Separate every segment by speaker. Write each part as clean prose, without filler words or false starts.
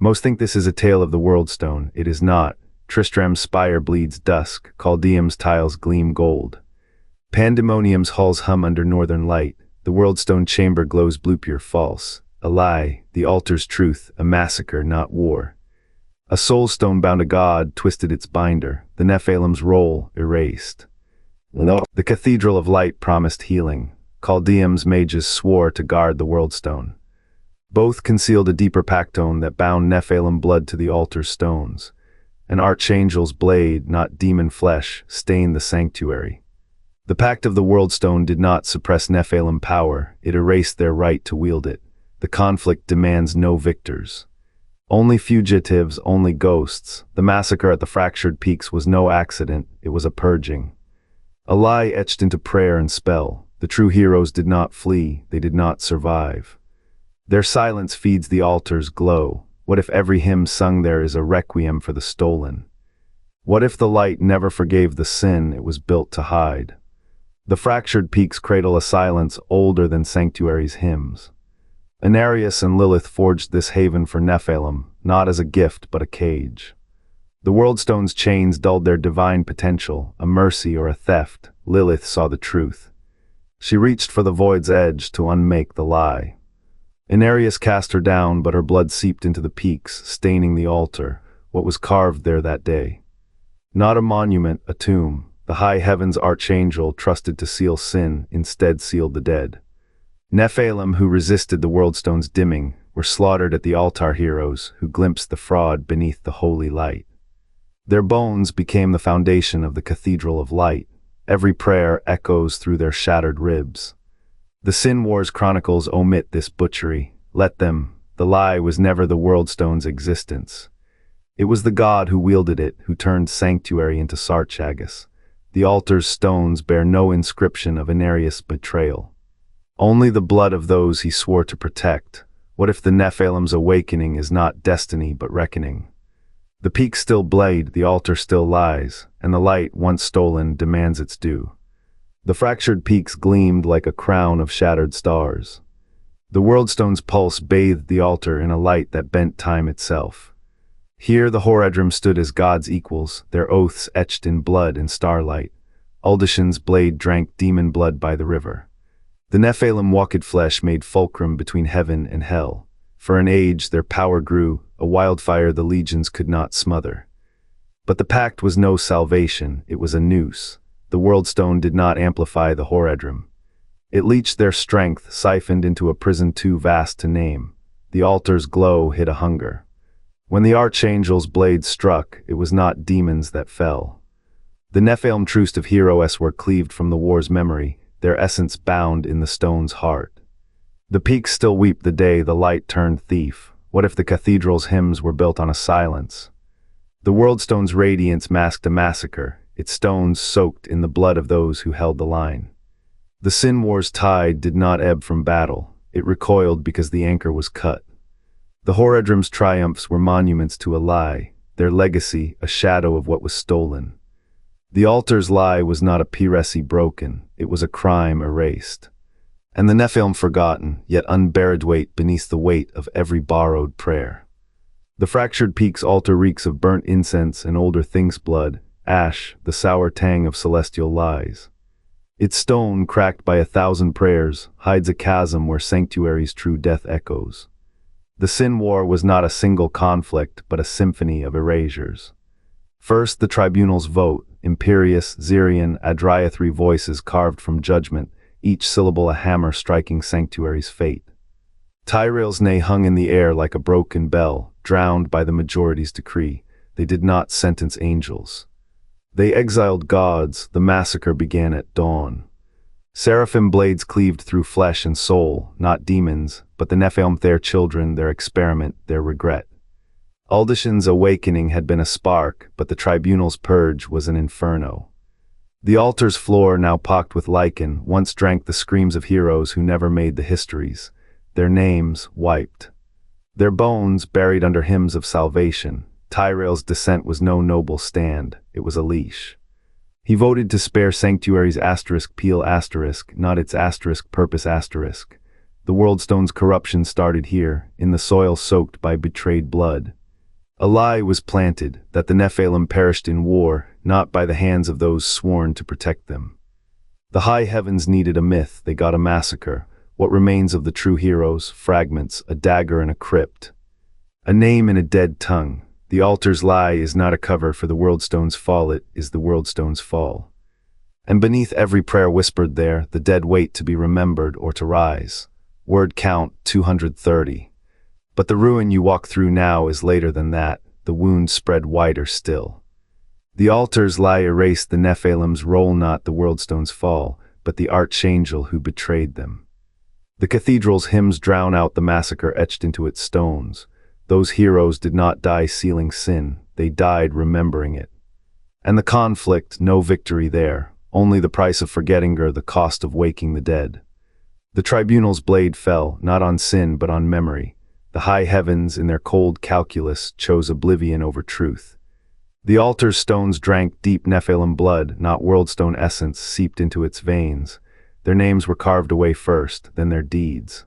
Speaker 1: Most think this is a tale of the Worldstone. It is not. Tristram's spire bleeds dusk, Chaldeum's tiles gleam gold. Pandemonium's halls hum under northern light, the Worldstone chamber glows blue pure false. A lie, the altar's truth, a massacre, not war. A soul stone bound to God twisted its binder, the Nephilim's role erased. The Cathedral of Light promised healing, Chaldeum's mages swore to guard the Worldstone. Both concealed a deeper pactone that bound Nephilim blood to the altar's stones. An Archangel's blade, not demon flesh, stained the sanctuary. The pact of the Worldstone did not suppress Nephilim power, it erased their right to wield it. The conflict demands no victors. Only fugitives, only ghosts. The massacre at the Fractured Peaks was no accident, it was a purging. A lie etched into prayer and spell. The true heroes did not flee, they did not survive. Their silence feeds the altar's glow. What if every hymn sung there is a requiem for the stolen? What if the light never forgave the sin it was built to hide? The Fractured Peaks cradle a silence older than Sanctuary's hymns. Angiris and Lilith forged this haven for Nephilim, not as a gift but a cage. The Worldstone's chains dulled their divine potential, a mercy or a theft. Lilith saw the truth. She reached for the void's edge to unmake the lie. Angiris cast her down, but her blood seeped into the peaks, staining the altar, what was carved there that day. Not a monument, a tomb. The high heavens Archangel, trusted to seal sin, instead sealed the dead. Nephilim, who resisted the Worldstone's dimming, were slaughtered at the altar heroes, who glimpsed the fraud beneath the holy light. Their bones became the foundation of the Cathedral of Light. Every prayer echoes through their shattered ribs. The Sin Wars chronicles omit this butchery. Let them. The lie was never the Worldstone's existence. It was the god who wielded it, who turned sanctuary into sarcophagus. The altar's stones bear no inscription of Angiris' betrayal. Only the blood of those he swore to protect. What if the Nephilim's awakening is not destiny but reckoning? The peaks still blade, the altar still lies, and the light, once stolen, demands its due. The Fractured Peaks gleamed like a crown of shattered stars. The Worldstone's pulse bathed the altar in a light that bent time itself. Here the Horadrim stood as gods' equals, their oaths etched in blood and starlight. Uldishin's blade drank demon blood by the river. The Nephilim walked flesh made fulcrum between heaven and hell. For an age their power grew, a wildfire the legions could not smother. But the pact was no salvation, it was a noose. The Worldstone did not amplify the Horadrim. It leached their strength, siphoned into a prison too vast to name. The altar's glow hid a hunger. When the Archangel's blade struck, it was not demons that fell. The Nephilim truce of heroes were cleaved from the war's memory, their essence bound in the stone's heart. The peaks still weep the day the light turned thief. What if the cathedral's hymns were built on a silence? The Worldstone's radiance masked a massacre, its stones soaked in the blood of those who held the line. The Sin War's tide did not ebb from battle, it recoiled because the anchor was cut. The Horadrim's triumphs were monuments to a lie, their legacy a shadow of what was stolen. The altar's lie was not a piresi broken, it was a crime erased. And the Nephilim forgotten, yet unburied weight beneath the weight of every borrowed prayer. The Fractured Peaks altar reeks of burnt incense and older things' blood, ash, the sour tang of celestial lies. Its stone, cracked by 1,000 prayers, hides a chasm where sanctuary's true death echoes. The Sin War was not a single conflict, but a symphony of erasures. First, the tribunal's vote, imperious, Zirian, Adria, 3 voices carved from judgment, each syllable a hammer striking sanctuary's fate. Tyrael's neigh hung in the air like a broken bell, drowned by the majority's decree. They did not sentence angels. They exiled gods, the massacre began at dawn. Seraphim blades cleaved through flesh and soul, not demons, but the Nephilim, their children, their experiment, their regret. Uldishin's awakening had been a spark, but the tribunal's purge was an inferno. The altar's floor, now pocked with lichen, once drank the screams of heroes who never made the histories, their names wiped. Their bones buried under hymns of salvation. Tyrael's descent was no noble stand, it was a leash. He voted to spare sanctuary's *Peel*, not its *Purpose*. The Worldstone's corruption started here, in the soil soaked by betrayed blood. A lie was planted, that the Nephilim perished in war, not by the hands of those sworn to protect them. The high heavens needed a myth, they got a massacre. What remains of the true heroes? Fragments, a dagger in a crypt. A name in a dead tongue. The altar's lie is not a cover for the Worldstone's fall, it is the Worldstone's fall. And beneath every prayer whispered there, the dead wait to be remembered or to rise. Word count 230. But the ruin you walk through now is later than that, the wound spread wider still. The altar's lie erased the Nephilim's roll, not the Worldstone's fall, but the Archangel who betrayed them. The cathedral's hymns drown out the massacre etched into its stones. Those heroes did not die sealing sin, they died remembering it. And the conflict, no victory there, only the price of forgetting or the cost of waking the dead. The tribunal's blade fell, not on sin but on memory. The high heavens, in their cold calculus, chose oblivion over truth. The altar's stones drank deep Nephilim blood, not Worldstone essence seeped into its veins. Their names were carved away first, then their deeds.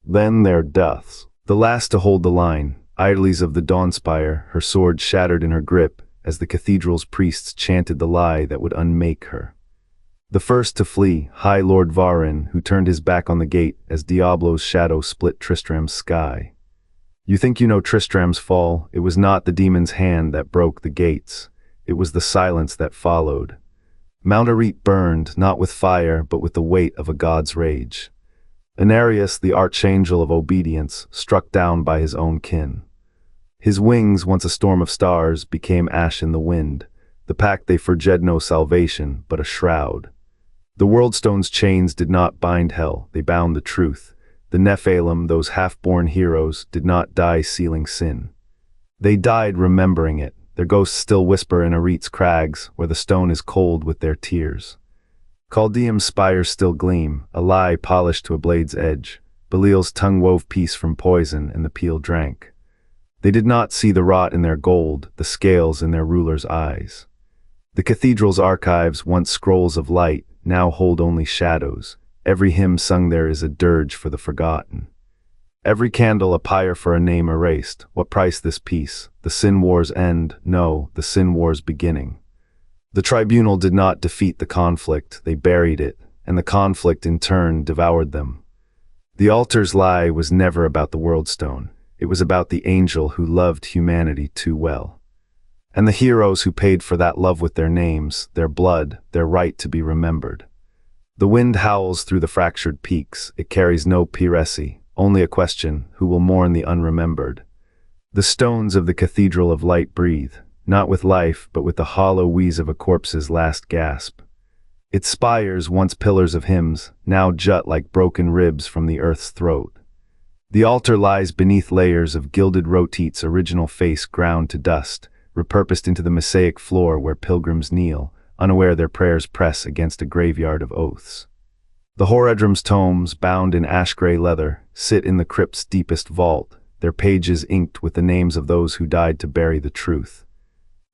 Speaker 1: Then their deaths. The last to hold the line, Idolies of the Dawnspire, her sword shattered in her grip, as the cathedral's priests chanted the lie that would unmake her. The first to flee, High Lord Varin, who turned his back on the gate as Diablo's shadow split Tristram's sky. You think you know Tristram's fall? It was not the demon's hand that broke the gates. It was the silence that followed. Mount Arete burned, not with fire, but with the weight of a god's rage. Angiris, the Archangel of obedience, struck down by his own kin. His wings, once a storm of stars, became ash in the wind. The pact they forged no salvation, but a shroud. The Worldstone's chains did not bind hell, they bound the truth. The Nephilim, those half-born heroes, did not die sealing sin. They died remembering it. Their ghosts still whisper in Arete's crags, where the stone is cold with their tears. Chaldeum's spires still gleam, a lie polished to a blade's edge. Belial's tongue wove peace from poison, and the peel drank. They did not see the rot in their gold, the scales in their ruler's eyes. The cathedral's archives, once scrolls of light, now hold only shadows. Every hymn sung there is a dirge for the forgotten. Every candle a pyre for a name erased. What price this peace? The sin war's end? No, the sin war's beginning. The tribunal did not defeat the conflict, they buried it, and the conflict in turn devoured them. The altar's lie was never about the Worldstone. It was about the angel who loved humanity too well. And the heroes who paid for that love with their names, their blood, their right to be remembered. The wind howls through the fractured peaks. It carries no piresi, only a question, who will mourn the unremembered? The stones of the Cathedral of Light breathe, not with life, but with the hollow wheeze of a corpse's last gasp. Its spires, once pillars of hymns, now jut like broken ribs from the earth's throat. The altar lies beneath layers of gilded rotete's original face ground to dust, repurposed into the mosaic floor where pilgrims kneel, unaware their prayers press against a graveyard of oaths. The Horadrim's tomes, bound in ash-gray leather, sit in the crypt's deepest vault, their pages inked with the names of those who died to bury the truth.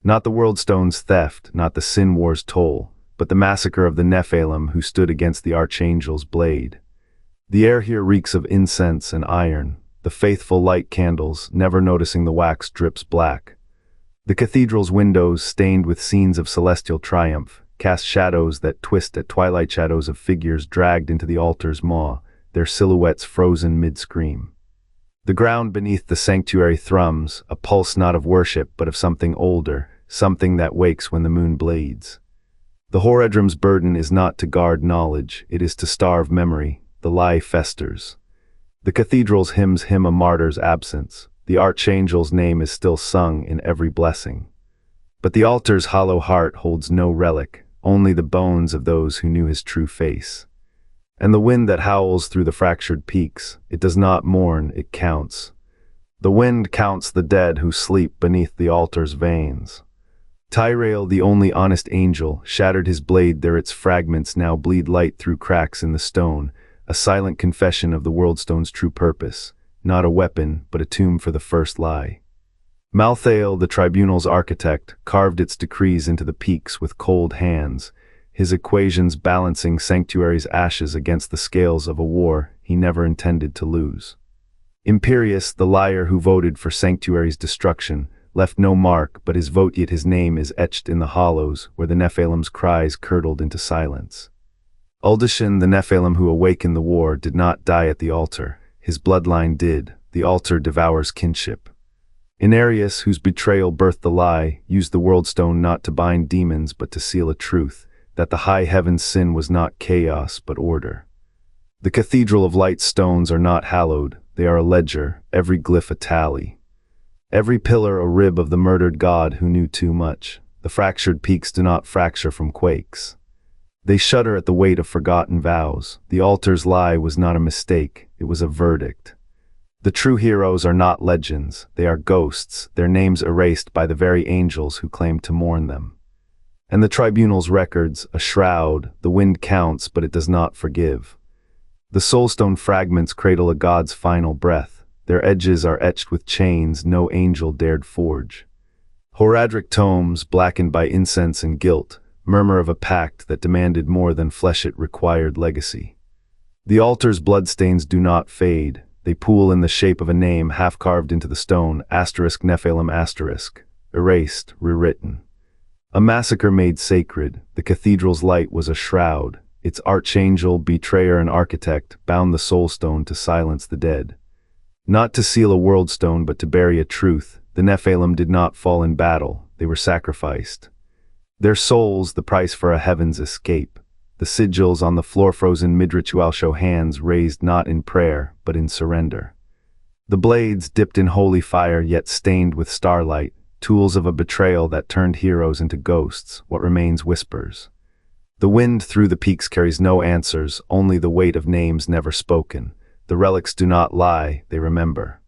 Speaker 1: Not the Worldstone's theft, not the sin war's toll, but the massacre of the Nephilim who stood against the Archangel's blade. The air here reeks of incense and iron. The faithful light candles, never noticing the wax, drips black. The cathedral's windows, stained with scenes of celestial triumph, cast shadows that twist at twilight, shadows of figures dragged into the altar's maw, their silhouettes frozen mid-scream. The ground beneath the sanctuary thrums, a pulse not of worship but of something older, something that wakes when the moon bleeds. The Horadrim's burden is not to guard knowledge, it is to starve memory. The lie festers. The cathedral's hymns hymn a martyr's absence. The Archangel's name is still sung in every blessing. But the altar's hollow heart holds no relic, only the bones of those who knew his true face. And the wind that howls through the fractured peaks, it does not mourn, it counts. The wind counts the dead who sleep beneath the altar's veins. Tyrael, the only honest angel, shattered his blade there, its fragments now bleed light through cracks in the stone, a silent confession of the Worldstone's true purpose, not a weapon, but a tomb for the first lie. Malthael, the tribunal's architect, carved its decrees into the peaks with cold hands, his equations balancing sanctuary's ashes against the scales of a war he never intended to lose. Imperious, the liar who voted for Sanctuary's destruction, left no mark but his vote, yet his name is etched in the hollows where the Nephilim's cries curdled into silence. Uldashin, the Nephilim who awakened the war, did not die at the altar. His bloodline did. The altar devours kinship. Inarius, whose betrayal birthed the lie, used the Worldstone not to bind demons but to seal a truth, that the high heaven's sin was not chaos but order. The Cathedral of Light stones are not hallowed, they are a ledger, every glyph a tally. Every pillar a rib of the murdered god who knew too much. The fractured peaks do not fracture from quakes. They shudder at the weight of forgotten vows. The altar's lie was not a mistake, it was a verdict. The true heroes are not legends, they are ghosts, their names erased by the very angels who claimed to mourn them. And the tribunal's records, a shroud, the wind counts but it does not forgive. The soulstone fragments cradle a god's final breath, their edges are etched with chains no angel dared forge. Horadric tomes, blackened by incense and guilt, murmur of a pact that demanded more than flesh, it required legacy. The altar's bloodstains do not fade, they pool in the shape of a name half carved into the stone, *Nephilim*, erased, rewritten. A massacre made sacred, the cathedral's light was a shroud, its archangel, betrayer and architect, bound the soulstone to silence the dead. Not to seal a worldstone but to bury a truth, the Nephilim did not fall in battle, they were sacrificed. Their souls, the price for a heaven's escape. The sigils on the floor frozen mid-ritual show hands raised not in prayer, but in surrender. The blades dipped in holy fire yet stained with starlight, tools of a betrayal that turned heroes into ghosts, what remains whispers. The wind through the peaks carries no answers, only the weight of names never spoken. The relics do not lie, they remember.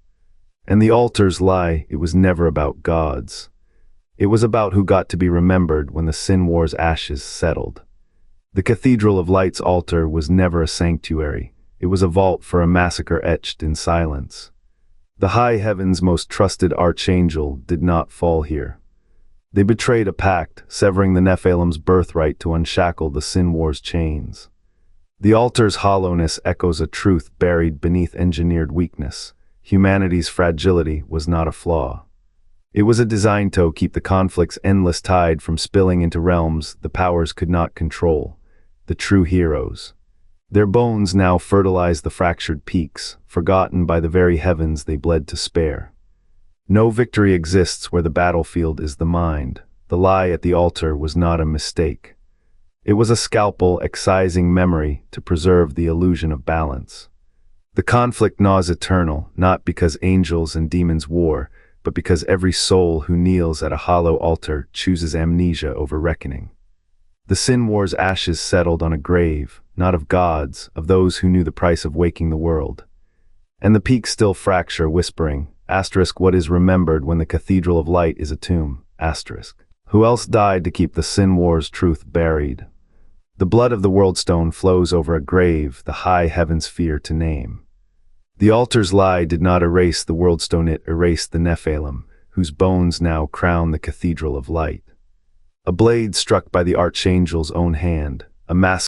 Speaker 1: And the altars lie, it was never about gods. It was about who got to be remembered when the Sin War's ashes settled. The Cathedral of Light's altar was never a sanctuary, it was a vault for a massacre etched in silence. The high heaven's most trusted Archangel did not fall here. They betrayed a pact, severing the Nephilim's birthright to unshackle the Sin War's chains. The altar's hollowness echoes a truth buried beneath engineered weakness. Humanity's fragility was not a flaw. It was a design to keep the conflict's endless tide from spilling into realms the powers could not control. The true heroes. Their bones now fertilize the fractured peaks, forgotten by the very heavens they bled to spare. No victory exists where the battlefield is the mind. The lie at the altar was not a mistake. It was a scalpel excising memory to preserve the illusion of balance. The conflict gnaws eternal, not because angels and demons war, but because every soul who kneels at a hollow altar chooses amnesia over reckoning. The Sin War's ashes settled on a grave, not of gods, of those who knew the price of waking the world. And the peaks still fracture, whispering, what is remembered when the Cathedral of Light is a tomb, Who else died to keep the Sin War's truth buried? The blood of the Worldstone flows over a grave the high heavens fear to name. The altar's lie did not erase the Worldstone, it erased the Nephilim, whose bones now crown the Cathedral of Light. A blade struck by the Archangel's own hand, a mass